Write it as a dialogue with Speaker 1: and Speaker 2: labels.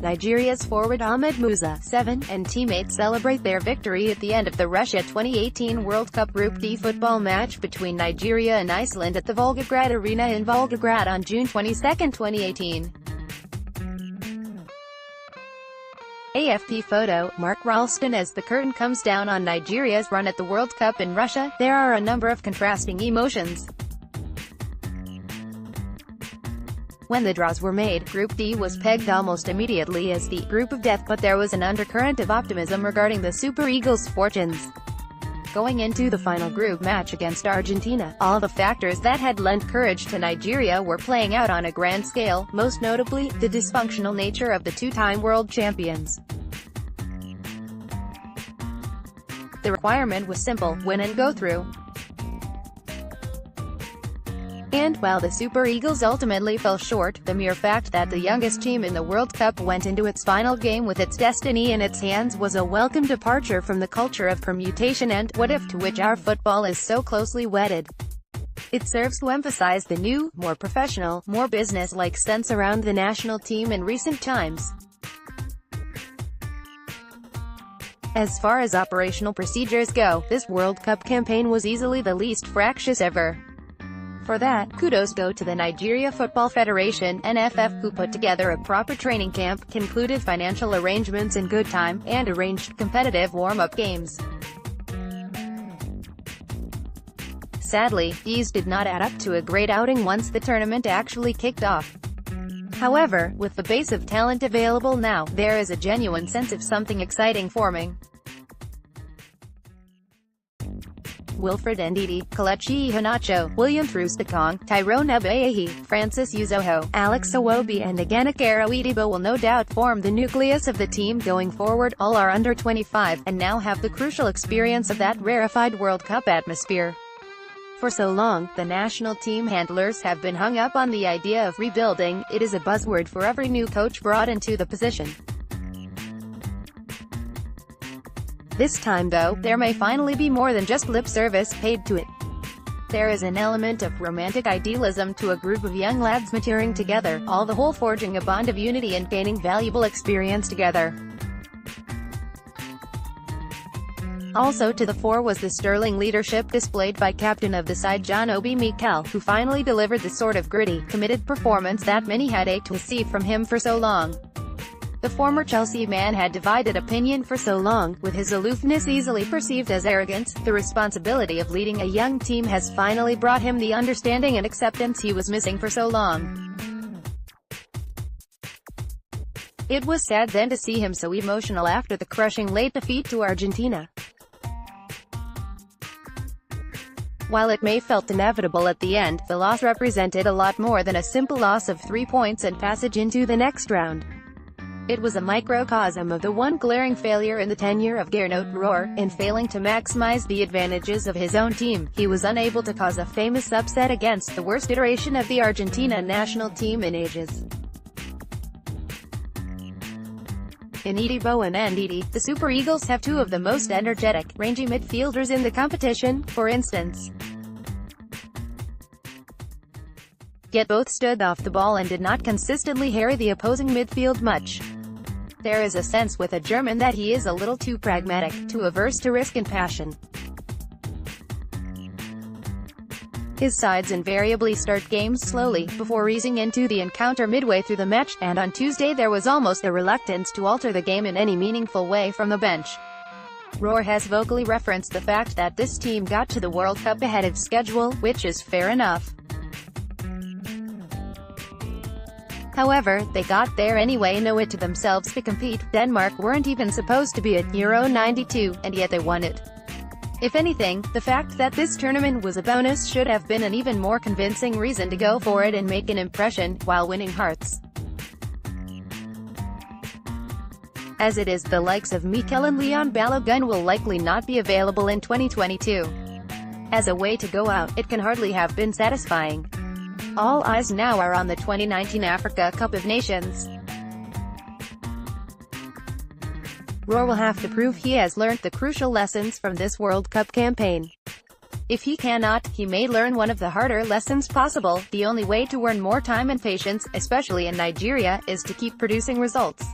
Speaker 1: Nigeria's forward Ahmed Musa, 7, and teammates celebrate their victory at the end of the Russia 2018 World Cup Group D football match between Nigeria and Iceland at the Volgograd Arena in Volgograd on June 22, 2018. AFP photo, mark RALSTON As the curtain comes down on Nigeria's run at the World Cup in Russia, there are a number of contrasting emotions. When the draws were made, Group D was pegged almost immediately as the group of death, but there was an undercurrent of optimism regarding the Super Eagles' fortunes. Going into the final group match against Argentina, all the factors that had lent courage to Nigeria were playing out on a grand scale, most notably, the dysfunctional nature of the two-time world champions. The requirement was simple: win and go through. And while the Super Eagles ultimately fell short, the mere fact that the youngest team in the World Cup went into its final game with its destiny in its hands was a welcome departure from the culture of permutation and what-if to which our football is so closely wedded. It serves to emphasize the new, more professional, more business-like sense around the national team in recent times. As far as operational procedures go, this World Cup campaign was easily the least fractious ever. For that, kudos go to the Nigeria Football Federation, NFF, who put together a proper training camp, concluded financial arrangements in good time, and arranged competitive warm-up games. Sadly, these did not add up to a great outing once the tournament actually kicked off. However, with the base of talent available now, there is a genuine sense of something exciting forming. Wilfred Ndidi, Kelechi Iheanacho, William Troost-Ekong, Tyrone Abayehi, Francis Uzoho, Alex Iwobi and Ogbonnaya Idibo will no doubt form the nucleus of the team going forward. All are under 25, and now have the crucial experience of that rarefied World Cup atmosphere. For so long, the national team handlers have been hung up on the idea of rebuilding. It is a buzzword for every new coach brought into the position. This time though, there may finally be more than just lip service paid to it. There is an element of romantic idealism to a group of young lads maturing together, all the whole forging a bond of unity and gaining valuable experience together. Also to the fore was the sterling leadership displayed by captain of the side John Obi Mikel, who finally delivered the sort of gritty, committed performance that many had ached to see from him for so long. The former Chelsea man had divided opinion for so long, with his aloofness easily perceived as arrogance. The responsibility of leading a young team has finally brought him the understanding and acceptance he was missing for so long. It was sad then to see him so emotional after the crushing late defeat to Argentina. While it may felt inevitable at the end, the loss represented a lot more than a simple loss of 3 points and passage into the next round. It was a microcosm of the one glaring failure in the tenure of Gernot Rohr. In failing to maximize the advantages of his own team, he was unable to cause a famous upset against the worst iteration of the Argentina national team in ages. In Idibo and Ndidi, the Super Eagles have two of the most energetic, rangy midfielders in the competition, for instance. Yet both stood off the ball and did not consistently harry the opposing midfield much. There is a sense with a German that he is a little too pragmatic, too averse to risk and passion. His sides invariably start games slowly, before easing into the encounter midway through the match, and on Tuesday there was almost a reluctance to alter the game in any meaningful way from the bench. Rohr has vocally referenced the fact that this team got to the World Cup ahead of schedule, which is fair enough. However, they got there anyway and owe it to themselves to compete. Denmark weren't even supposed to be at Euro 92, and yet they won it. If anything, the fact that this tournament was a bonus should have been an even more convincing reason to go for it and make an impression, while winning hearts. As it is, the likes of Mikel and Leon Balogun will likely not be available in 2022. As a way to go out, it can hardly have been satisfying. All eyes now are on the 2019 Africa Cup of Nations. Rohr will have to prove he has learnt the crucial lessons from this World Cup campaign. If he cannot, he may learn one of the harder lessons possible. The only way to earn more time and patience, especially in Nigeria, is to keep producing results.